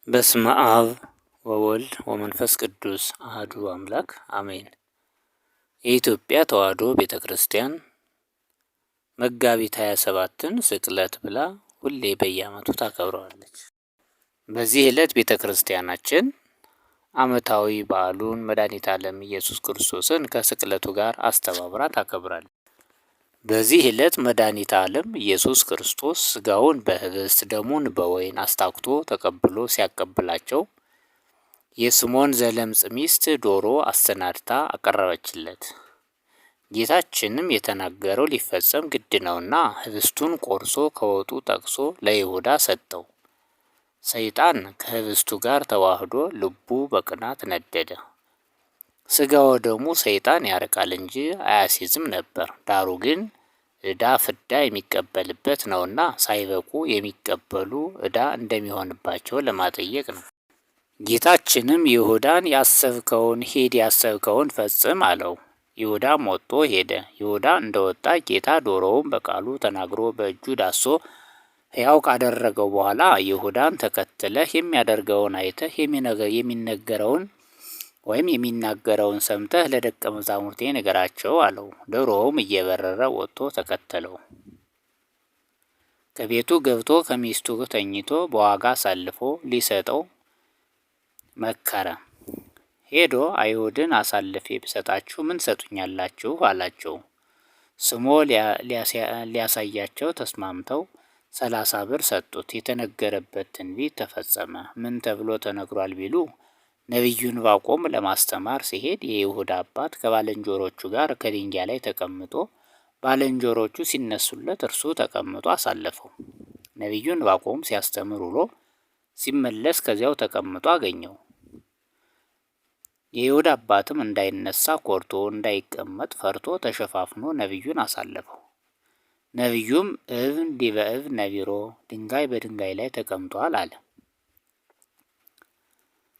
በስመ አብ ወወልድ ወመንፈስ ቅዱስ አሐዱ አምላክ አሜን። የኢትዮጵያ ተዋሕዶ ቤተ ክርስቲያን መጋቢት 27ን ስቅለት ብላ ሁሌ በየዓመቱ ታከብረዋለች። በዚህ ዕለት ቤተ ክርስቲያናችን ዓመታዊ በዓሉን መድኃኒተ ዓለም ኢየሱስ ክርስቶስን ከስቅለቱ ጋር አስተባብራ ታከብራለች። በዚህ ዕለት መድኃኒተ ዓለም ኢየሱስ ክርስቶስ ሥጋውን በኅብስት ደሙን በወይን አስታክቶ ተቀብሎ ሲያቀብላቸው የስምዖን ዘለምጽ ሚስት ዶሮ አሰናድታ አቀረበችለት። ጌታችንም የተናገረው ሊፈጸም ግድ ነውና ኅብስቱን ቆርሶ ከወጡ ጠቅሶ ለይሁዳ ሰጠው። ሰይጣን ከኅብስቱ ጋር ተዋህዶ ልቡ በቅናት ነደደ። ሥጋ ወደሙ ሰይጣን ያርቃል እንጂ አያስይዝም ነበር። ዳሩ ግን ዕዳ ፍዳ የሚቀበልበት ነውና ሳይበቁ የሚቀበሉ ዕዳ እንደሚሆንባቸው ለማጠየቅ ነው። ጌታችንም ይሁዳን ያሰብከውን ፈጽም አለው። ይሁዳም ወጥቶ ሄደ። ይሁዳ እንደወጣ ጌታ ዶሮውን በቃሉ ተናግሮ በእጁ ዳሶ ሕያው ካደረገው በኋላ ይሁዳን ተከትለህ የሚያደርገውን አይተህ የሚነገረውን ወይም የሚናገረውን ሰምተህ ለደቀ መዛሙርቴ ንገራቸው አለው። ዶሮውም እየበረረ ወጥቶ ተከተለው። ከቤቱ ገብቶ ከሚስቱ ተኝቶ በዋጋ አሳልፎ ሊሰጠው መከረ። ሄዶ አይሁድን አሳልፌ ብሰጣችሁ ምን ሰጡኛላችሁ አላቸው። ስሞ ሊያሳያቸው ተስማምተው 30 ብር ሰጡት። የተነገረበት ትንቢት ተፈጸመ። ምን ተብሎ ተነግሯል ቢሉ ነቢዩ ዕንባቆም ለማስተማር ሲሄድ የይሁዳ አባት ከባልንጀሮቹ ጋር ከድንጋይ ላይ ተቀምጦ ባልንጀሮቹ ሲነሱለት እርሱ ተቀምጦ አሳለፈው። ነቢዩ ዕንባቆም ሲያስተምር ውሎ ሲመለስ ከዚያው ተቀምጦ አገኘው። የይሁዳ አባትም እንዳይነሳ ኮርቶ እንዳይቀመጥ ፈርቶ ተሸፋፍኖ ነቢዩን አሳለፈው። ነቢዩም እብን ዲበ እብን ነቢሮ፣ ድንጋይ በድንጋይ ላይ ተቀምጧል አለ።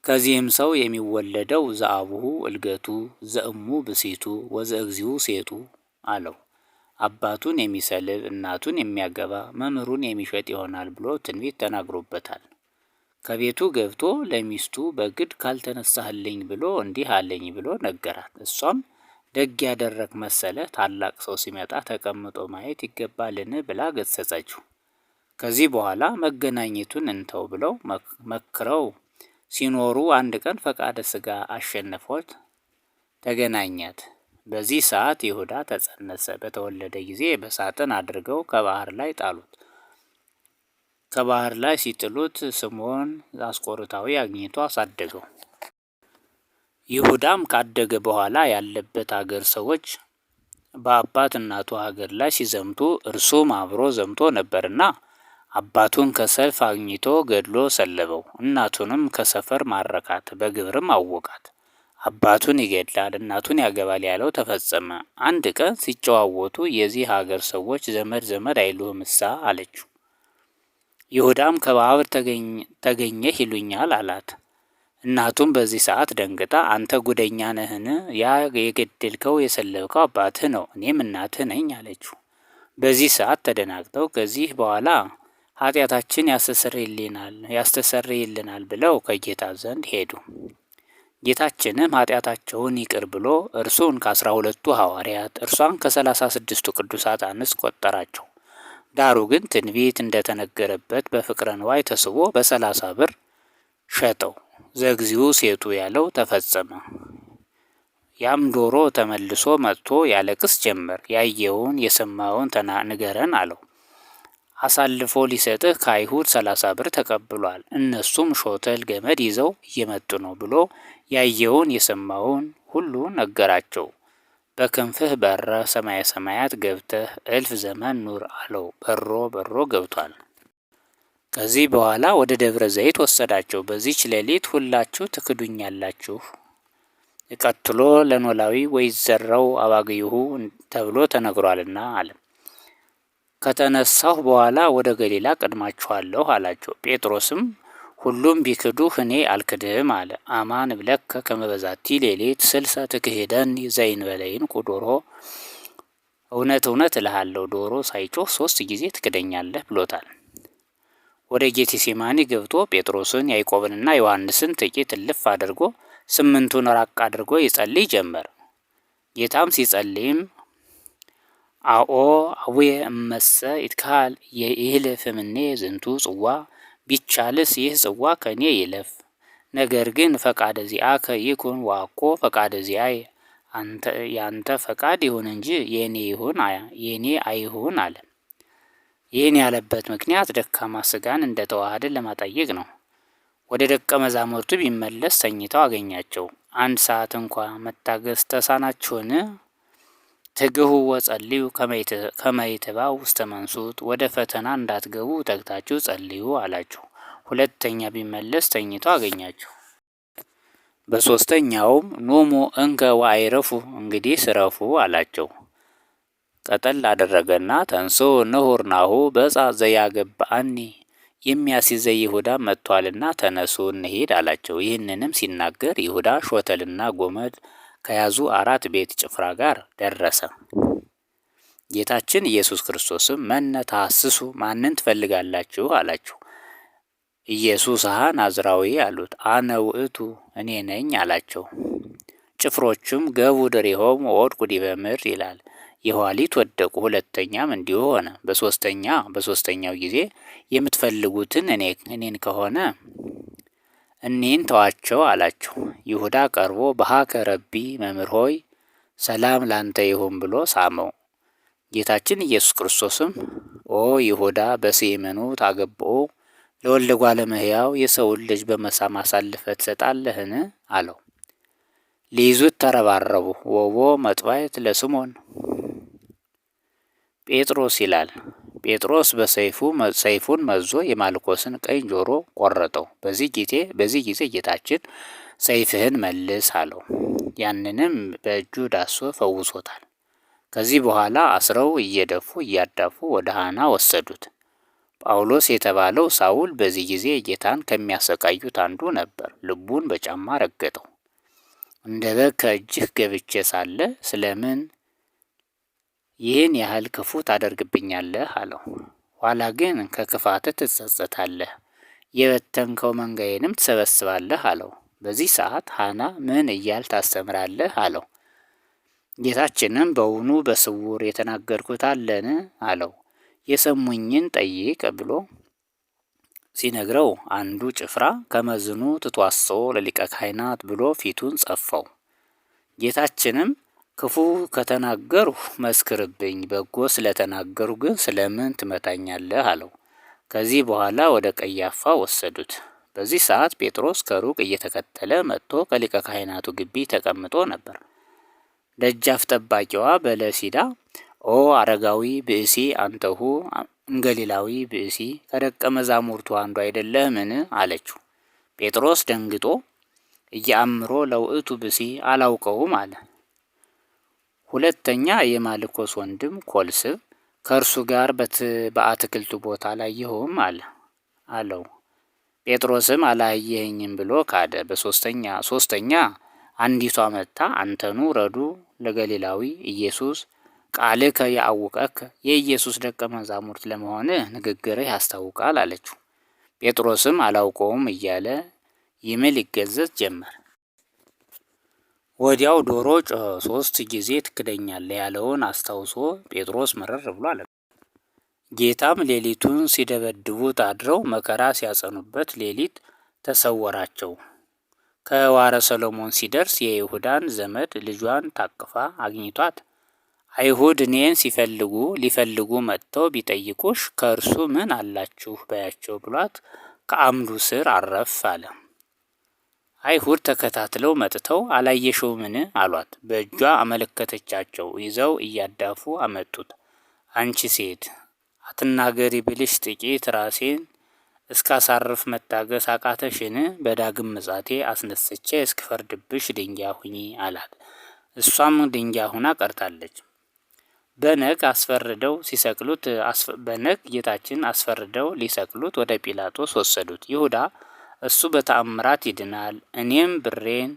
ከዚህም ሰው የሚወለደው ዘአቡሁ እልገቱ ዘእሙ ብሲቱ ወዘእግዚኡ ሴቱ አለው። አባቱን የሚሰልብ እናቱን የሚያገባ መምህሩን የሚሸጥ ይሆናል ብሎ ትንቢት ተናግሮበታል። ከቤቱ ገብቶ ለሚስቱ በግድ ካልተነሳህልኝ ብሎ እንዲህ አለኝ ብሎ ነገራት። እሷም ደግ ያደረግ መሰለ፣ ታላቅ ሰው ሲመጣ ተቀምጦ ማየት ይገባልን ብላ ገሰጸችው። ከዚህ በኋላ መገናኘቱን እንተው ብለው መክረው ሲኖሩ አንድ ቀን ፈቃደ ሥጋ አሸነፎት ተገናኛት። በዚህ ሰዓት ይሁዳ ተጸነሰ። በተወለደ ጊዜ በሳጥን አድርገው ከባህር ላይ ጣሉት። ከባህር ላይ ሲጥሉት ስምዖን አስቆሮታዊ አግኝቶ አሳደገው። ይሁዳም ካደገ በኋላ ያለበት አገር ሰዎች በአባት እናቱ ሀገር ላይ ሲዘምቱ እርሱም አብሮ ዘምቶ ነበርና አባቱን ከሰልፍ አግኝቶ ገድሎ ሰለበው። እናቱንም ከሰፈር ማረካት፣ በግብርም አወቃት። አባቱን ይገድላል እናቱን ያገባል ያለው ተፈጸመ። አንድ ቀን ሲጨዋወቱ የዚህ ሀገር ሰዎች ዘመድ አይሉህምሳ አለችው። ይሁዳም ከባህር ተገኘህ ይሉኛል አላት። እናቱም በዚህ ሰዓት ደንግጣ አንተ ጉደኛ ነህን? ያ የገደልከው የሰለብከው አባትህ ነው፣ እኔም እናትህ ነኝ አለችው። በዚህ ሰዓት ተደናግጠው ከዚህ በኋላ ኃጢአታችን ያስተሰርይልናል ብለው ከጌታ ዘንድ ሄዱ። ጌታችንም ኃጢአታቸውን ይቅር ብሎ እርሱን ከ12ቱ ሐዋርያት እርሷን ከ36ቱ ቅዱሳት አንስት ቆጠራቸው። ዳሩ ግን ትንቢት እንደተነገረበት በፍቅረ ንዋይ ተስቦ በ30 ብር ሸጠው። ዘእግዚኡ ሴቱ ያለው ተፈጸመ። ያም ዶሮ ተመልሶ መጥቶ ያለቅስ ጀመር። ያየውን የሰማውን ንገረን አለው። አሳልፎ ሊሰጥህ ከአይሁድ 30 ብር ተቀብሏል። እነሱም ሾተል ገመድ ይዘው እየመጡ ነው ብሎ ያየውን የሰማውን ሁሉ ነገራቸው። በክንፍህ በረህ ሰማየ ሰማያት ገብተህ እልፍ ዘመን ኑር አለው። በሮ ገብቷል። ከዚህ በኋላ ወደ ደብረ ዘይት ወሰዳቸው። በዚች ሌሊት ሁላችሁ ትክዱኛላችሁ፣ ቀጥሎ ለኖላዊ ወይዘራው አባግይሁ ተብሎ ተነግሯልና አለ። ከተነሳሁ በኋላ ወደ ገሊላ ቀድማችኋለሁ አላቸው። ጴጥሮስም ሁሉም ቢክዱህ እኔ አልክድህም አለ። አማን እብለከ ከመ በዛቲ ሌሊት 60 ትክህደኒ ዘእንበለ ዶሮ፣ እውነት እውነት እልሃለሁ ዶሮ ሳይጮህ 3 ጊዜ ትክደኛለህ ብሎታል። ወደ ጌቴሴማኒ ገብቶ ጴጥሮስን ያዕቆብንና ዮሐንስን ጥቂት እልፍ አድርጎ 8ቱን ራቅ አድርጎ ይጸልይ ጀመር። ጌታም ሲጸልይም አኦ አቡየ እመሰ ይትካል የኢህልፍ እምኔ ዝንቱ ጽዋ፣ ቢቻልስ ይህ ጽዋ ከኔ ይለፍ፣ ነገር ግን ፈቃደ ዚአከ ይኩን ወአኮ ፈቃደ ዚአየ፣ ያንተ ፈቃድ ይሁን እንጂ የኔ አይሁን አለ። ይህን ያለበት ምክንያት ደካማ ስጋን እንደተዋሃደ ለማጠየቅ ነው። ወደ ደቀ መዛሙርቱ ቢመለስ ተኝተው አገኛቸው። 1 ሰዓት እንኳ መታገስ ተሳናችሁን? ትግሁ ወጸልዩ ከመ ይትባኡ ውስተ መንሱት፣ ወደ ፈተና እንዳትገቡ ተግታችሁ ጸልዩ አላቸው። ሁለተኛ ቢመለስ ተኝተው አገኛቸው። በሶስተኛውም ኑሙ እንከ ወአይረፉ፣ እንግዲህ ስረፉ አላቸው። ቀጠል አደረገና ተንሶ ንሁር ናሁ በጻ ዘያገብአኒ፣ የሚያስይዘኝ ይሁዳ መጥቷልና ተነሱ እንሂድ አላቸው። ይህንንም ሲናገር ይሁዳ ሾተልና ጎመድ ከያዙ 4 ቤት ጭፍራ ጋር ደረሰ። ጌታችን ኢየሱስ ክርስቶስም መነ ተሐስሱ፣ ማንን ትፈልጋላችሁ አላቸው። ኢየሱስ ናዝራዊ አሉት። አነ ውእቱ፣ እኔ ነኝ አላቸው። ጭፍሮቹም ገቡ ድሬሆሙ ወድቁ ዲበ ምድር ይላል። የኋሊት ወደቁ። ሁለተኛም እንዲሁ ሆነ። በሶስተኛው ጊዜ የምትፈልጉትን እኔን ከሆነ እኔን ተዋቸው አላቸው። ይሁዳ ቀርቦ በሀከ ረቢ መምህር ሆይ ሰላም ላንተ ይሁን ብሎ ሳመው። ጌታችን ኢየሱስ ክርስቶስም ኦ ይሁዳ በስየመኑ ታገብኦ ለወልደ እጓለ እመሕያው የሰውን ልጅ በመሳም አሳልፈህ ትሰጣለህን? አለው። ሊይዙት ተረባረቡ። ወቦ መጥባዕት ለስምዖን ጴጥሮስ ይላል። ጴጥሮስ ሰይፉን መዞ የማልኮስን ቀኝ ጆሮ ቆረጠው። በዚህ ጊዜ ጌታችን ሰይፍህን መልስ አለው። ያንንም በእጁ ዳሶ ፈውሶታል። ከዚህ በኋላ አስረው እየደፉ እያዳፉ ወደ ሐና ወሰዱት። ጳውሎስ የተባለው ሳውል በዚህ ጊዜ ጌታን ከሚያሰቃዩት አንዱ ነበር። ልቡን በጫማ ረገጠው። እንደ በግ ከእጅህ ገብቼ ሳለ ስለምን ይህን ያህል ክፉ ታደርግብኛለህ? አለው። ኋላ ግን ከክፋትህ ትጸጸታለህ፣ የበተንከው መንጋዬንም ትሰበስባለህ አለው። በዚህ ሰዓት ሐና ምን እያል ታስተምራለህ? አለው። ጌታችንም በውኑ በስውር የተናገርኩት አለን? አለው። የሰሙኝን ጠይቅ ብሎ ሲነግረው አንዱ ጭፍራ ከመዝኑ ትቷሰው ለሊቀ ካህናት ብሎ ፊቱን ጸፋው። ጌታችንም ክፉ ከተናገርሁ መስክርብኝ፣ በጎ ስለተናገሩ ግን ስለምን ትመታኛለህ? አለው። ከዚህ በኋላ ወደ ቀያፋ ወሰዱት። በዚህ ሰዓት ጴጥሮስ ከሩቅ እየተከተለ መጥቶ ከሊቀ ካህናቱ ግቢ ተቀምጦ ነበር። ደጃፍ ጠባቂዋ በለሲዳ ኦ አረጋዊ ብእሲ አንተሁ እንገሊላዊ ብእሲ፣ ከደቀ መዛሙርቱ አንዱ አይደለህምን? አለችው። ጴጥሮስ ደንግጦ እየአምሮ ለውእቱ ብእሲ አላውቀውም አለ። ሁለተኛ የማልኮስ ወንድም ኮልስብ ከእርሱ ጋር በአትክልቱ ቦታ አላየኸውም አለው። ጴጥሮስም አላየኸኝም ብሎ ካደ። ሶስተኛ አንዲቷ መጥታ አንተኑ ረዱ ለገሊላዊ ኢየሱስ ቃልከ ያዕውቀከ፣ የኢየሱስ ደቀ መዛሙርት ለመሆንህ ንግግርህ ያስታውቃል አለችው። ጴጥሮስም አላውቀውም እያለ ይምል ይገዘዝ ጀመር። ወዲያው ዶሮ ጮኸ። 3 ጊዜ ትክደኛለህ ያለውን አስታውሶ ጴጥሮስ መረር ብሎ አለ። ጌታም ሌሊቱን ሲደበድቡት አድረው መከራ ሲያጸኑበት ሌሊት ተሰወራቸው። ከዋረ ሰሎሞን ሲደርስ የይሁዳን ዘመድ ልጇን ታቅፋ አግኝቷት አይሁድ እኔን ሊፈልጉ መጥተው ቢጠይቁሽ ከእርሱ ምን አላችሁ በያቸው ብሏት ከአምዱ ስር አረፍ አለ። አይሁድ ተከታትለው መጥተው አላየሽውምን አሏት። በእጇ አመለከተቻቸው። ይዘው እያዳፉ አመጡት። አንቺ ሴት አትናገሪ ብልሽ ጥቂት ራሴን እስካሳርፍ መታገስ አቃተሽን? በዳግም ምጻቴ አስነስቼ እስክፈርድብሽ ድንጋይ ሁኚ አላት። እሷም ድንጋይ ሁና ቀርታለች። በነግ ጌታችን አስፈርደው ሊሰቅሉት ወደ ጲላጦስ ወሰዱት። ይሁዳ እሱ በተአምራት ይድናል፣ እኔም ብሬን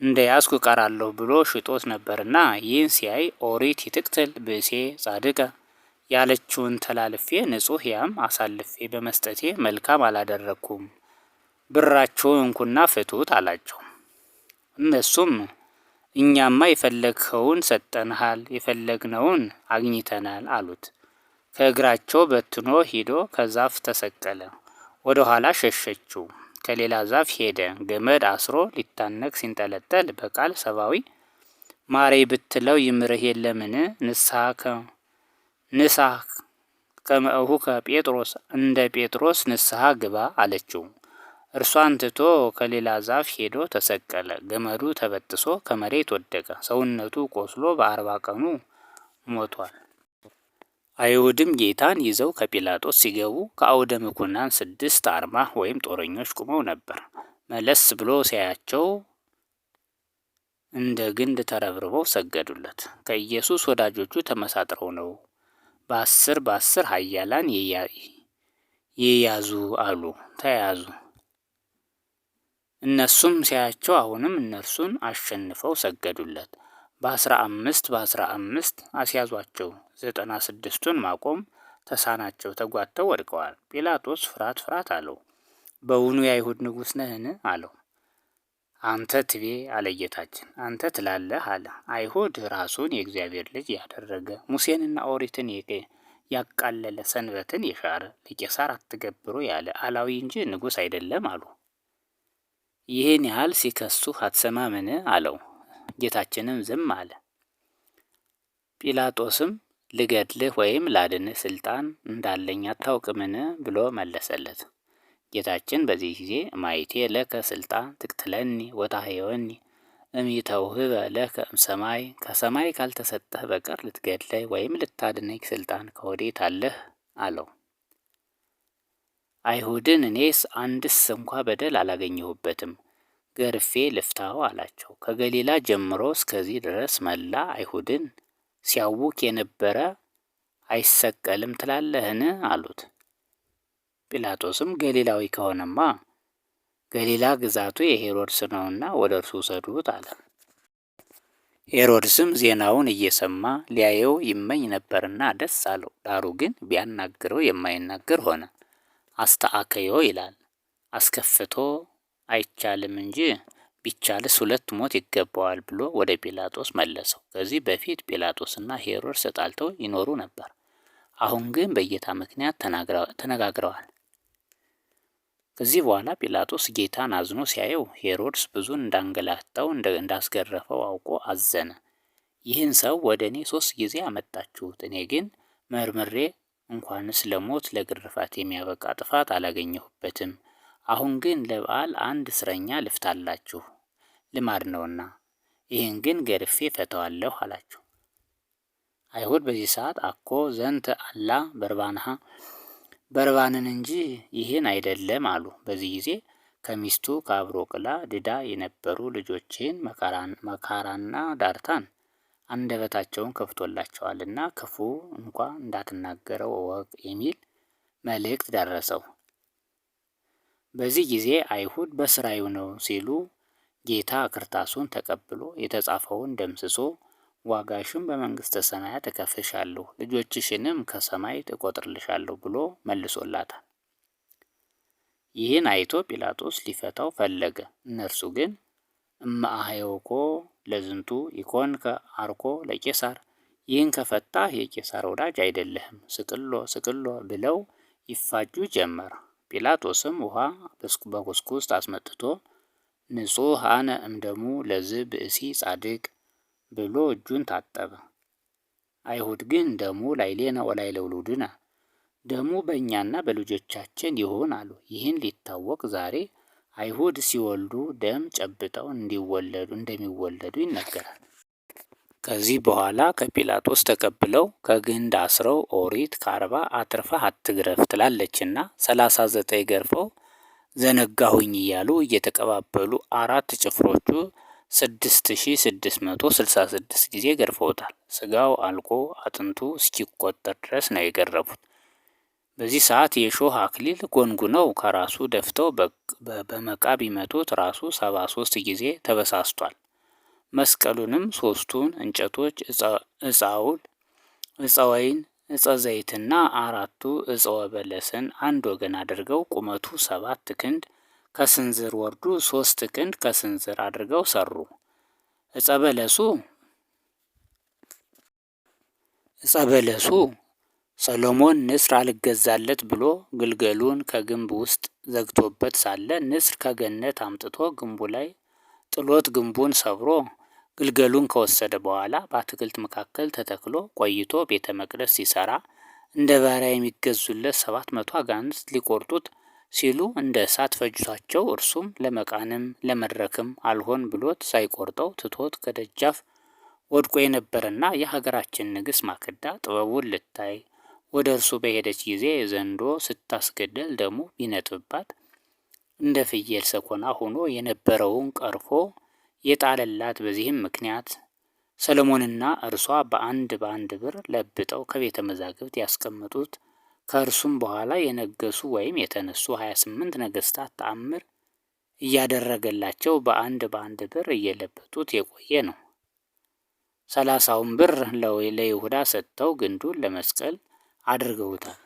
እንደያዝኩ እቀራለሁ ብሎ ሽጦት ነበርና ይህን ሲያይ ኦሪት ይትቅትል ብእሴ ጻድቀ ያለችውን ተላልፌ ንጹሕ ያም አሳልፌ በመስጠቴ መልካም አላደረግኩም፣ ብራችሁን እንኩና ፍቱት አላቸው። እነሱም እኛማ የፈለግኸውን ሰጠንሃል፣ የፈለግነውን አግኝተናል አሉት። ከእግራቸው በትኖ ሂዶ ከዛፍ ተሰቀለ። ወደ ኋላ ሸሸችው። ከሌላ ዛፍ ሄደ። ገመድ አስሮ ሊታነቅ ሲንጠለጠል በቃል ሰብአዊ ማሬ ብትለው ይምርህ የለምን? ንስሐ ከመእሁ ከጴጥሮስ እንደ ጴጥሮስ ንስሐ ግባ አለችው። እርሷን ትቶ ከሌላ ዛፍ ሄዶ ተሰቀለ። ገመዱ ተበጥሶ ከመሬት ወደቀ። ሰውነቱ ቆስሎ በ40 ቀኑ ሞቷል። አይሁድም ጌታን ይዘው ከጲላጦስ ሲገቡ ከአውደ ምኩናን 6 አርማህ ወይም ጦረኞች ቁመው ነበር። መለስ ብሎ ሲያያቸው እንደ ግንድ ተረብርበው ሰገዱለት። ከኢየሱስ ወዳጆቹ ተመሳጥረው ነው፣ በ10 ኃያላን ይያዙ አሉ። ተያዙ። እነሱም ሲያያቸው አሁንም እነርሱን አሸንፈው ሰገዱለት። በ15 አስያዟቸው። 96ቱን ማቆም ተሳናቸው። ተጓተው ወድቀዋል። ጲላጦስ ፍርሃት አለው። በውኑ የአይሁድ ንጉሥ ነህን አለው። አንተ ትቤ አለ ጌታችን። አንተ ትላለህ አለ። አይሁድ ራሱን የእግዚአብሔር ልጅ ያደረገ ሙሴንና ኦሪትን ያቃለለ ሰንበትን የሻረ ለቄሳር አትገብሩ ያለ አላዊ እንጂ ንጉሥ አይደለም አሉ። ይህን ያህል ሲከሱህ አትሰማምን አለው። ጌታችንም ዝም አለ። ጲላጦስም ልገድልህ ወይም ላድንህ ስልጣን እንዳለኝ አታውቅምን ብሎ መለሰለት። ጌታችን በዚህ ጊዜ ማይቴ ለከ ስልጣን ትቅትለኒ ወታህየወኒ እሚተውህበ ለከ እምሰማይ፣ ከሰማይ ካልተሰጠህ በቀር ልትገድለኝ ወይም ልታድነኝ ስልጣን ከወዴት አለህ አለው። አይሁድን እኔስ አንድስ እንኳ በደል አላገኘሁበትም፣ ገርፌ ልፍታው አላቸው። ከገሊላ ጀምሮ እስከዚህ ድረስ መላ አይሁድን ሲያውክ የነበረ አይሰቀልም ትላለህን አሉት። ጲላጦስም ገሊላዊ ከሆነማ ገሊላ ግዛቱ የሄሮድስ ነውና ወደ እርሱ ውሰዱት አለ። ሄሮድስም ዜናውን እየሰማ ሊያየው ይመኝ ነበርና ደስ አለው። ዳሩ ግን ቢያናግረው የማይናገር ሆነ። አስተአከዮ ይላል። አስከፍቶ አይቻልም እንጂ ቢቻልስ 2 ሞት ይገባዋል ብሎ ወደ ጲላጦስ መለሰው። ከዚህ በፊት ጲላጦስና ሄሮድስ ተጣልተው ይኖሩ ነበር። አሁን ግን በጌታ ምክንያት ተነጋግረዋል። ከዚህ በኋላ ጲላጦስ ጌታን አዝኖ ሲያየው ሄሮድስ ብዙን እንዳንገላታው እንዳስገረፈው አውቆ አዘነ። ይህን ሰው ወደ እኔ 3 ጊዜ አመጣችሁት፣ እኔ ግን መርምሬ እንኳንስ ለሞት ለግርፋት የሚያበቃ ጥፋት አላገኘሁበትም። አሁን ግን ለበዓል 1 እስረኛ ልፍታላችሁ፣ ልማድ ነውና፣ ይህን ግን ገርፌ ፈተዋለሁ አላቸው። አይሁድ በዚህ ሰዓት አኮ ዘንተ አላ በርባንን እንጂ ይህን አይደለም አሉ። በዚህ ጊዜ ከሚስቱ ከአብሮቅላ ድዳ የነበሩ ልጆችን መካራና ዳርታን አንደበታቸውን ከፍቶላቸዋልና ክፉ እንኳ እንዳትናገረው እወቅ የሚል መልእክት ደረሰው። በዚህ ጊዜ አይሁድ በስራዩ ነው ሲሉ ጌታ ክርታሱን ተቀብሎ የተጻፈውን ደምስሶ ዋጋሽን በመንግስተ ሰማያት እከፍልሻለሁ፣ ልጆችሽንም ከሰማይ እቆጥርልሻለሁ ብሎ መልሶላታል። ይህን አይቶ ጲላጦስ ሊፈታው ፈለገ። እነርሱ ግን እማአህየውኮ ለዝንቱ ኢኮንከ አርኮ ለቄሳር፣ ይህን ከፈታህ የቄሳር ወዳጅ አይደለህም፣ ስቅሎ ብለው ይፋጁ ጀመር። ጲላጦስም ውሃ በኩስኩስት አስመጥቶ ንጹሕ አነ እምደሙ ለዝ ብእሲ ጻድቅ ብሎ እጁን ታጠበ። አይሁድ ግን ደሙ ላዕሌነ ወላዕለ ውሉድነ ደሙ በእኛና በልጆቻችን ይሁን አሉ። ይህን ሊታወቅ ዛሬ አይሁድ ሲወልዱ ደም ጨብጠው እንደሚወለዱ ይነገራል። ከዚህ በኋላ ከጲላጦስ ተቀብለው ከግንድ አስረው ኦሪት ከ40 አትርፈህ አትግረፍ ትላለችና 39 ገርፈው ዘነጋሁኝ እያሉ እየተቀባበሉ አራት ጭፍሮቹ 6666 ጊዜ ገርፈውታል። ስጋው አልቆ አጥንቱ እስኪቆጠር ድረስ ነው የገረፉት። በዚህ ሰዓት የሾህ አክሊል ጎንጉነው ከራሱ ደፍተው በመቃ ቢመቱት ራሱ 73 ጊዜ ተበሳስቷል። መስቀሉንም ሶስቱን እንጨቶች ዕፀ ወይን፣ ዕፀ ዘይትና አራቱ ዕፀ በለስን አንድ ወገን አድርገው ቁመቱ 7 ክንድ ከስንዝር ወርዱ 3 ክንድ ከስንዝር አድርገው ሰሩ። ዕፀ በለሱ ሰሎሞን ንስር አልገዛለት ብሎ ግልገሉን ከግንብ ውስጥ ዘግቶበት ሳለ ንስር ከገነት አምጥቶ ግንቡ ላይ ጥሎት ግንቡን ሰብሮ ግልገሉን ከወሰደ በኋላ በአትክልት መካከል ተተክሎ ቆይቶ ቤተ መቅደስ ሲሰራ እንደ ባሪያ የሚገዙለት 700 አጋንንት ሊቆርጡት ሲሉ እንደ እሳት ፈጅቷቸው እርሱም ለመቃንም ለመድረክም አልሆን ብሎት ሳይቆርጠው ትቶት ከደጃፍ ወድቆ የነበረና የሀገራችን ንግሥት ማክዳ ጥበቡን ልታይ ወደ እርሱ በሄደች ጊዜ ዘንዶ ስታስገድል ደሙ ቢነጥብባት እንደ ፍየል ሰኮና ሆኖ የነበረውን ቀርፎ የጣለላት። በዚህም ምክንያት ሰሎሞንና እርሷ በአንድ ብር ለብጠው ከቤተ መዛግብት ያስቀመጡት ከእርሱም በኋላ የነገሱ ወይም የተነሱ 28 ነገስታት ተአምር እያደረገላቸው በአንድ ብር እየለበጡት የቆየ ነው። 30ውን ብር ለይሁዳ ሰጥተው ግንዱን ለመስቀል አድርገውታል።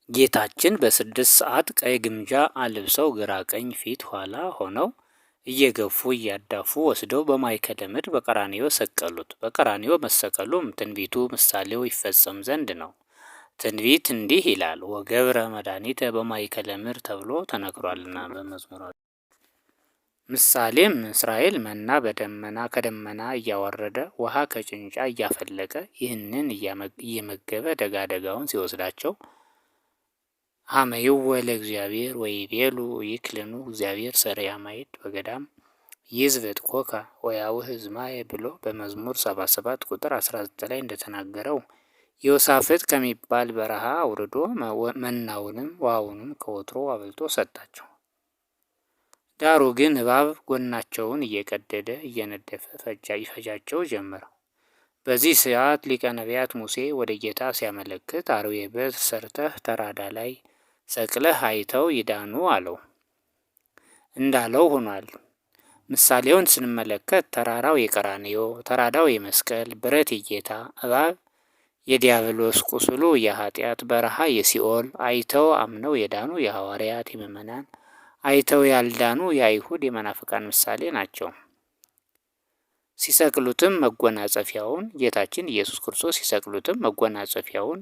ጌታችን በ6 ሰዓት ቀይ ግምጃ አልብሰው ግራ ቀኝ ፊት ኋላ ሆነው እየገፉ እያዳፉ ወስደው በማእከለ ምድር በቀራንዮ ሰቀሉት። በቀራንዮ መሰቀሉም ትንቢቱ ምሳሌው ይፈጸም ዘንድ ነው። ትንቢት እንዲህ ይላል፣ ወገብረ መድኃኒተ በማእከለ ምድር ተብሎ ተነግሯልና በመዝሙር። ምሳሌም እስራኤል መና በደመና ከደመና እያወረደ ውሃ ከጭንጫ እያፈለቀ ይህንን እየመገበ ደጋደጋውን ሲወስዳቸው ሀመይወ ለእግዚአብሔር ወይቤሉ ይክልኑ እግዚአብሔር ሰረያ ማይድ በገዳም ይዝብጥ ኮካ ወያውህ ዝማየ ብሎ በመዝሙር 77 ቁጥር 19 ላይ እንደተናገረው ዮሳፍጥ ከሚባል በረሃ አውርዶ መናውንም ውሃውንም ከወትሮ አብልቶ ሰጣቸው። ዳሩ ግን እባብ ጎናቸውን እየቀደደ እየነደፈ ይፈጃቸው ጀመረ። በዚህ ሰዓት ሊቀ ነቢያት ሙሴ ወደ ጌታ ሲያመለክት አርዌ በትር ሰርተህ ተራዳ ላይ ሰቅለህ አይተው ይዳኑ አለው። እንዳለው ሆኗል። ምሳሌውን ስንመለከት ተራራው የቀራንዮ፣ ተራዳው የመስቀል፣ ብረት የጌታ፣ እባብ የዲያብሎስ፣ ቁስሉ የኃጢአት፣ በረሃ የሲኦል፣ አይተው አምነው የዳኑ የሐዋርያት የምእመናን፣ አይተው ያልዳኑ የአይሁድ የመናፍቃን ምሳሌ ናቸው። ሲሰቅሉትም መጎናጸፊያውን ጌታችን ኢየሱስ ክርስቶስ ሲሰቅሉትም መጎናጸፊያውን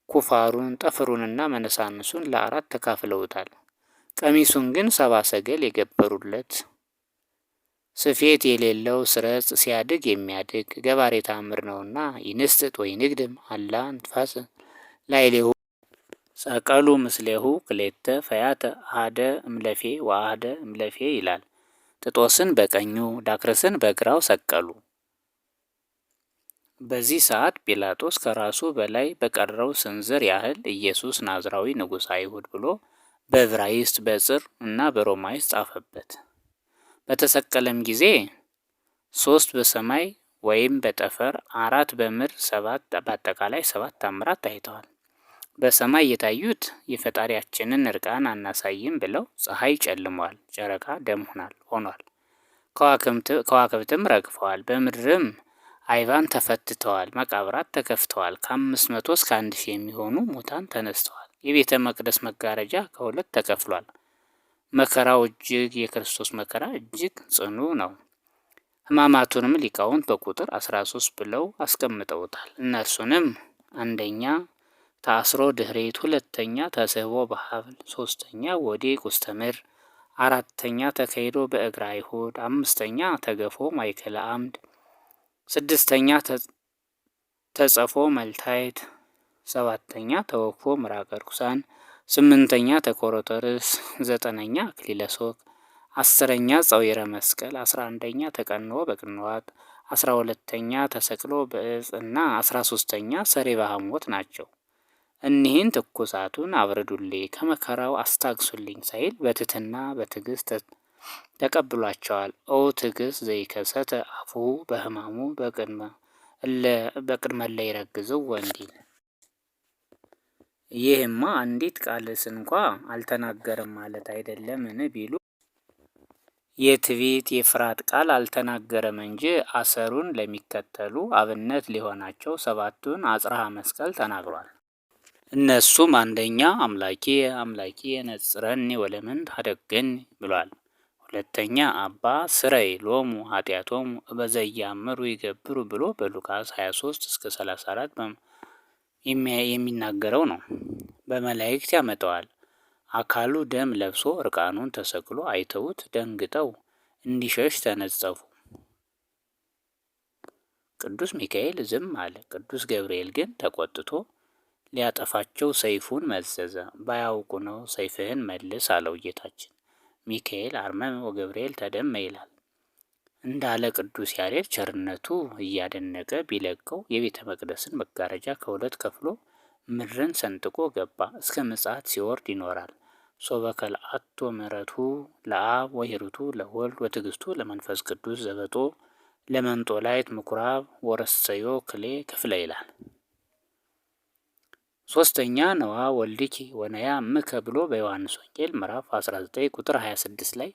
ኩፋሩን ጠፍሩንና መነሳንሱን ለአራት ተካፍለውታል። ቀሚሱን ግን 70 ሰገል የገበሩለት ስፌት የሌለው ስረጽ ሲያድግ የሚያድግ ገባሬ ተአምር ነውና ይንስጥጥ ወይንግድም አላ ንትፋስ ላዕሌሁ ሰቀሉ ምስሌሁ ክሌተ ፈያተ አሐደ እምለፌ ወአሐደ እምለፌ ይላል። ጥጦስን በቀኙ ዳክርስን በግራው ሰቀሉ። በዚህ ሰዓት ጲላጦስ ከራሱ በላይ በቀረው ስንዝር ያህል ኢየሱስ ናዝራዊ ንጉሥ አይሁድ ብሎ በዕብራይስጥ በጽር እና በሮማይስጥ ጻፈበት። በተሰቀለም ጊዜ 3 በሰማይ ወይም በጠፈር 4 በምድር 7 በአጠቃላይ 7 ተአምራት ታይተዋል። በሰማይ የታዩት የፈጣሪያችንን እርቃን አናሳይም ብለው ፀሐይ ጨልሟል፣ ጨረቃ ደም ሆኗል፣ ከዋክብትም ረግፈዋል። በምድርም አይባን ተፈትተዋል፣ መቃብራት ተከፍተዋል። ከ500 እስከ 1000 የሚሆኑ ሙታን ተነስተዋል። የቤተ መቅደስ መጋረጃ ከሁለት ተከፍሏል። መከራው እጅግ የክርስቶስ መከራ እጅግ ጽኑ ነው። ሕማማቱንም ሊቃውንት በቁጥር 13 ብለው አስቀምጠውታል። እነርሱንም አንደኛ ታስሮ ድኅሬት፣ ሁለተኛ ተስህቦ በሐብል፣ ሶስተኛ ወዲቅ ውስተ ምድር፣ አራተኛ ተከይዶ በእግረ አይሁድ፣ አምስተኛ ተገፎ ማእከለ አምድ፣ ስድስተኛ ተጸፎ መልታይት፣ 7ኛ ተወክፎ ምራቀ ርኩሳን፣ 8ኛ ተኮረተ ርእስ፣ 9ኛ አክሊለ ሦክ፣ 10ኛ ጸዊረ መስቀል፣ 11ኛ ተቀንኦ በቅንዋት፣ 12ኛ ተሰቅሎ በዕፅ እና 13ኛ ሰሬባ ሐሞት ናቸው። እኒህን ትኩሳቱን አብርዱልኝ ከመከራው አስታግሱልኝ ሳይል በትሕትና በትዕግስት ተቀብሏቸዋል። ኦ ትዕግስት ዘይከሰተ አፉሁ በሕማሙ በቅድመ እለ ይረግዝው እንዲል። ይህማ አንዲት ቃልስ እንኳ አልተናገረም ማለት አይደለምን ቢሉ የትዕቢት የፍርሃት ቃል አልተናገረም እንጂ አሰሩን ለሚከተሉ አብነት ሊሆናቸው 7ቱን አጽርሐ መስቀል ተናግሯል። እነሱም አንደኛ አምላኬ አምላኬ ነጽረኒ ወለምንት ሀደገኒ ብሏል። ሁለተኛ አባ ስረይ ሎሙ ኃጢአቶሙ በዘያምሩ ይገብሩ ብሎ በሉቃስ 23 እስከ 34 የሚናገረው ነው። በመላእክት ያመጣዋል። አካሉ ደም ለብሶ እርቃኑን ተሰቅሎ አይተውት ደንግጠው እንዲሸሽ ተነጸፉ። ቅዱስ ሚካኤል ዝም አለ። ቅዱስ ገብርኤል ግን ተቆጥቶ ሊያጠፋቸው ሰይፉን መዘዘ። ባያውቁ ነው ሰይፍህን መልስ አለው ጌታችን። ሚካኤል አርመመ ወገብርኤል ተደመ ይላል። እንዳለ ቅዱስ ያሬድ ቸርነቱ እያደነቀ ቢለቀው የቤተ መቅደስን መጋረጃ ከሁለት ከፍሎ ምድርን ሰንጥቆ ገባ። እስከ ምጽአት ሲወርድ ይኖራል። ሶበ ከልአቶ ምሕረቱ ለአብ ወሂሩቱ ለወልድ ወትዕግስቱ ለመንፈስ ቅዱስ ዘበጦ ለመንጦላይት ምኩራብ ወረሰዮ ክሌ ክፍለ ይላል። 3ኛ ነዋ ወልድኪ ወነያ እምከ ብሎ በዮሐንስ ወንጌል ምዕራፍ 19 ቁጥር 26 ላይ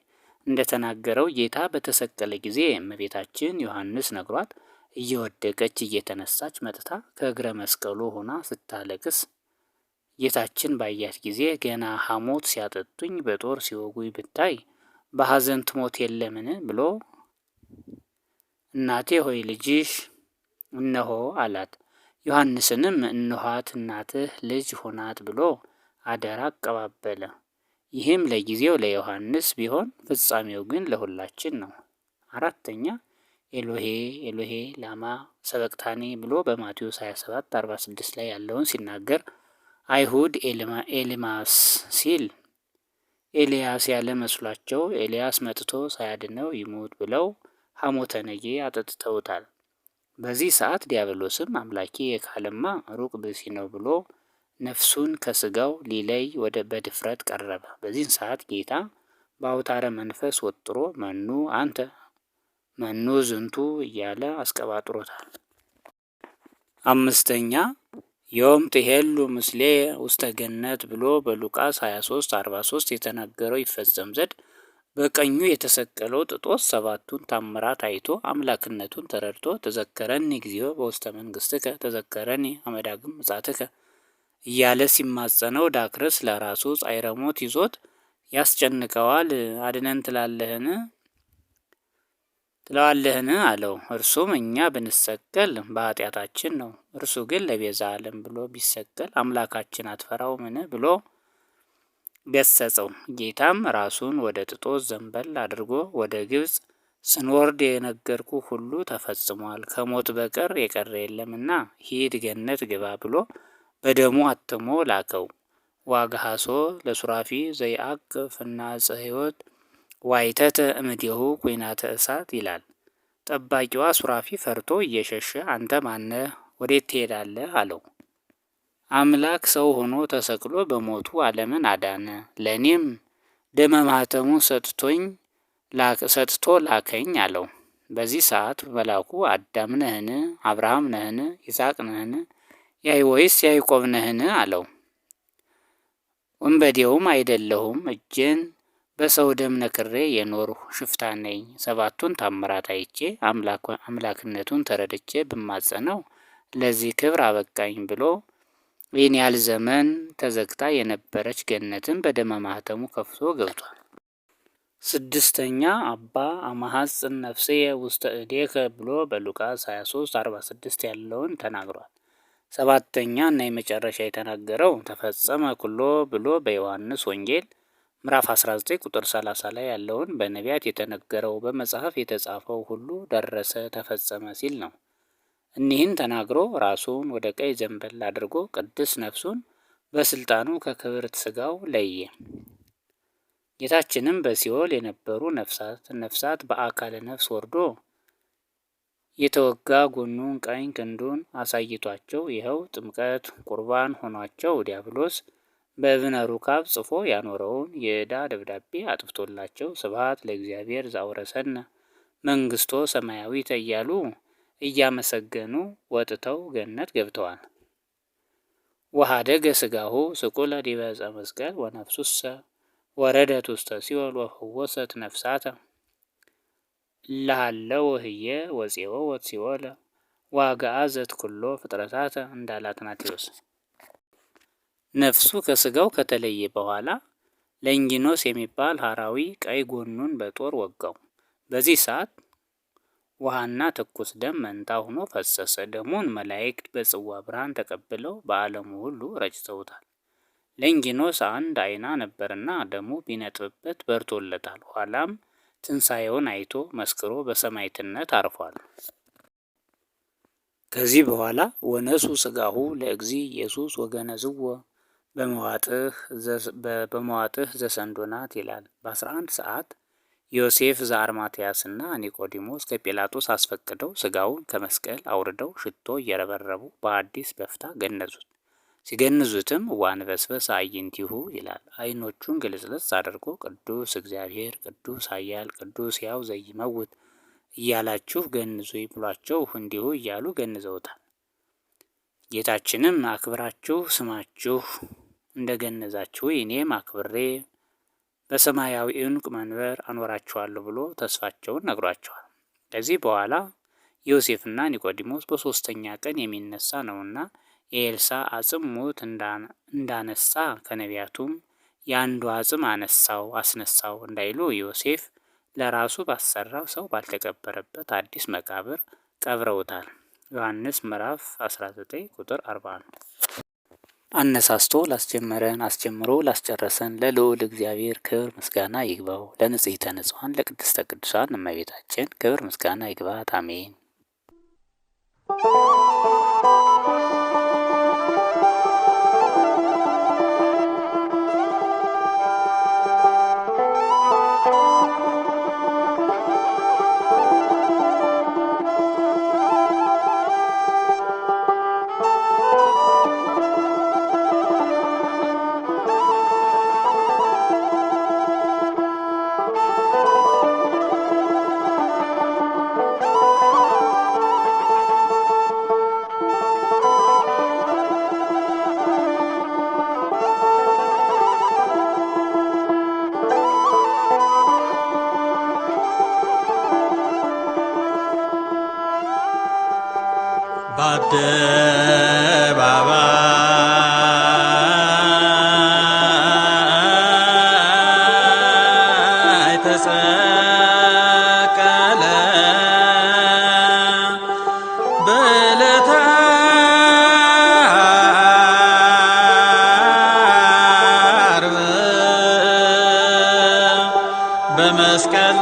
እንደተናገረው ጌታ በተሰቀለ ጊዜ እመቤታችን ዮሐንስ ነግሯት እየወደቀች እየተነሳች መጥታ ከእግረ መስቀሉ ሆና ስታለቅስ ጌታችን ባያት ጊዜ ገና ሐሞት ሲያጠጡኝ በጦር ሲወጉኝ ብታይ በሐዘን ትሞት የለምን ብሎ እናቴ ሆይ ልጅሽ እነሆ አላት። ዮሐንስንም እነኋት እናትህ ልጅ ሆናት ብሎ አደራ አቀባበለ። ይህም ለጊዜው ለዮሐንስ ቢሆን ፍጻሜው ግን ለሁላችን ነው። 4ኛ ኤሎሄ ኤሎሄ ላማ ሰበቅታኒ ብሎ በማቴዎስ 27:46 ላይ ያለውን ሲናገር አይሁድ ኤልማስ ሲል ኤልያስ ያለ መስሏቸው ኤልያስ መጥቶ ሳያድነው ይሙት ብለው ሐሞተ ነጌ አጠጥተውታል። በዚህ ሰዓት ዲያብሎስም አምላኬ የካለማ ሩቅ ብእሲ ነው ብሎ ነፍሱን ከስጋው ሊለይ በድፍረት ቀረበ። በዚህን ሰዓት ጌታ በአውታረ መንፈስ ወጥሮ መኑ አንተ መኑ ዝንቱ እያለ አስቀባጥሮታል። 5ኛ ዮም ትሄሉ ምስሌ ውስተ ገነት ብሎ በሉቃስ 23:43 የተናገረው ይፈጸም ዘንድ በቀኙ የተሰቀለው ጥጦስ 7ቱን ታምራት አይቶ አምላክነቱን ተረድቶ ተዘከረኒ እግዚኦ በውስተ መንግሥትከ ተዘከረኒ አመዳግም ምጽአትከ እያለ ሲማጸነው ዳክርስ ለራሱ ጻዕረ ሞት ይዞት ያስጨንቀዋል። አድነን ትለዋለህን አለው። እርሱም እኛ ብንሰቀል በኃጢአታችን ነው፣ እርሱ ግን ለቤዛ ዓለም ብሎ ቢሰቀል አምላካችን አትፈራውምን ብሎ ገሰጸው። ጌታም ራሱን ወደ ጥጦስ ዘንበል አድርጎ ወደ ግብፅ ስንወርድ የነገርኩ ሁሉ ተፈጽሟል፣ ከሞት በቀር የቀረ የለምና ሂድ ገነት ግባ ብሎ በደሙ አትሞ ላከው። ዋግሃሶ ለሱራፊ ዘይአቅፍ ናፀ ሕይወት ዋይተተ እምኔሁ ኩናተ እሳት ይላል። ጠባቂዋ ሱራፊ ፈርቶ እየሸሸ አንተ ማነህ? ወዴት ትሄዳለህ? አለው። አምላክ ሰው ሆኖ ተሰቅሎ በሞቱ ዓለምን አዳነ፣ ለእኔም ደመ ማኅተሙን ሰጥቶ ላከኝ አለው። በዚህ ሰዓት መልአኩ አዳም ነህን? አብርሃም ነህን? ይስሐቅ ነህን? ወይስ ያዕቆብ ነህን? አለው። ወንበዴውም አይደለሁም፣ እጄን በሰው ደም ነክሬ የኖርሁ ሽፍታ ነኝ። 7ቱን ታምራት አይቼ አምላክነቱን ተረድቼ ብማጸነው ለዚህ ክብር አበቃኝ ብሎ ይህን ያህል ዘመን ተዘግታ የነበረች ገነትን በደመ ማኅተሙ ከፍቶ ገብቷል። 6ኛ አባ አማሐጽን ነፍስየ ውስተ እዴከ ብሎ በሉቃስ 23:46 ያለውን ተናግሯል። 7ኛ እና የመጨረሻ የተናገረው ተፈጸመ ኩሎ ብሎ በዮሐንስ ወንጌል ምዕራፍ 19 ቁጥር 30 ላይ ያለውን በነቢያት የተነገረው በመጽሐፍ የተጻፈው ሁሉ ደረሰ ተፈጸመ ሲል ነው። እኒህን ተናግሮ ራሱን ወደ ቀኝ ዘንበል አድርጎ ቅድስት ነፍሱን በስልጣኑ ከክብርት ሥጋው ለየ። ጌታችንም በሲኦል የነበሩ ነፍሳት በአካለ ነፍስ ወርዶ የተወጋ ጎኑን ቀኝ ክንዱን አሳይቷቸው ይኸው ጥምቀት ቁርባን ሆኗቸው ዲያብሎስ በእብነ ሩካብ ጽፎ ያኖረውን የዕዳ ደብዳቤ አጥፍቶላቸው ስብሐት ለእግዚአብሔር ዘአውረሰነ መንግሥቶ ሰማያዊተ እያሉ እያመሰገኑ ወጥተው ገነት ገብተዋል። ወኀደገ ሥጋሁ ስቁለ ዲበ ዕፀ መስቀል ወነፍሱሰ ወረደት ውስተ ሲኦል ወፈወሰት ነፍሳተ እለሃለወ ህየ ወፄወወት ሲኦለ ወአግዓዘት ኩሎ ፍጥረታተ እንዳለ አትናቴዎስ። ነፍሱ ከሥጋው ከተለየ በኋላ ለንጊኖስ የሚባል ሐራዊ ቀኝ ጎኑን በጦር ወጋው። በዚህ ሰዓት ውሃና ትኩስ ደም መንታ ሆኖ ፈሰሰ። ደሙን መላእክት በጽዋ ብርሃን ተቀብለው በዓለሙ ሁሉ ረጭተውታል። ለንጊኖስ አንድ ዓይና ነበርና ደሙ ቢነጥብበት በርቶለታል። ኋላም ትንሣኤውን አይቶ መስክሮ በሰማዕትነት አርፏል። ከዚህ በኋላ ወነሱ ሥጋሁ ለእግዚ ኢየሱስ ወገነዝዎ በመዋጥህ ዘሰንዶናት ይላል። በ11 ሰዓት ዮሴፍ ዘአርማትያስና ኒቆዲሞስ ከጲላጦስ አስፈቅደው ሥጋውን ከመስቀል አውርደው ሽቶ እየረበረቡ በአዲስ በፍታ ገነዙት። ሲገንዙትም ዋንበስበስ አዕይንቲሁ ይላል። ዓይኖቹን ግልጽልጽ አድርጎ ቅዱስ እግዚአብሔር ቅዱስ ኃያል ቅዱስ ሕያው ዘይመውት እያላችሁ ገንዙ ብሏቸው እንዲሁ እያሉ ገንዘውታል። ጌታችንም አክብራችሁ ስማችሁ እንደ ገነዛችሁ እኔም አክብሬ በሰማያዊ ዕንቁ መንበር አኖራችኋለሁ ብሎ ተስፋቸውን ነግሯቸዋል። ከዚህ በኋላ ዮሴፍና ኒቆዲሞስ በሦስተኛ ቀን የሚነሳ ነውና የኤልሳ አጽም ሞት እንዳነሳ ከነቢያቱም የአንዱ አጽም አስነሳው እንዳይሉ ዮሴፍ ለራሱ ባሰራው ሰው ባልተቀበረበት አዲስ መቃብር ቀብረውታል። ዮሐንስ ምዕራፍ 19 ቁጥር 41። አነሳስቶ ላስጀመረን አስጀምሮ ላስጨረሰን ለልዑል እግዚአብሔር ክብር ምስጋና ይግባው። ለንጽሕተ ንጹሐን ለቅድስተ ቅዱሳን እመቤታችን ክብር ምስጋና ይግባት። አሜን። በአደባባይ ተሰቀለ በዕለተ ዓርብ በመስቀል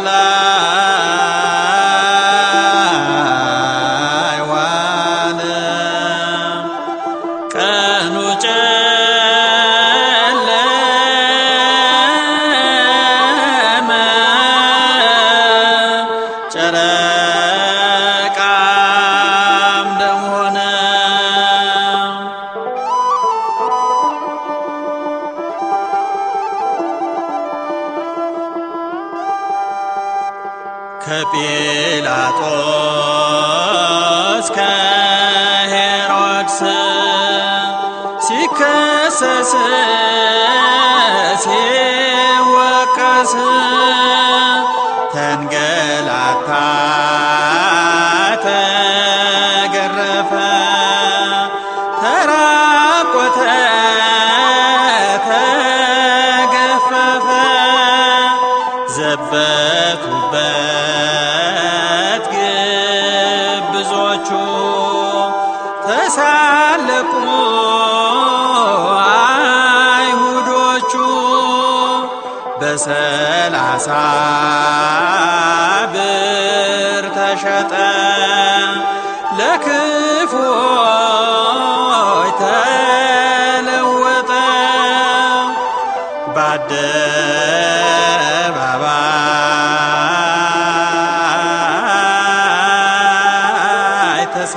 ላይ ዋለ። ቀኑ ጨለመ ጨረቃም ደም ሆነ። ከጲላጦስ ከሄሮድስ ሲከሰስ ሲወቀስ ተንገላታ ተገረፈ ተራቆተ ተገፈፈ ዘበቱበት ግብዞቹ ተሳለቁ አይሁዶቹ በ30 ብር ተሸጠ ለክርስቶስ እፎይ ተለወጠ በአደባባይ ተሰ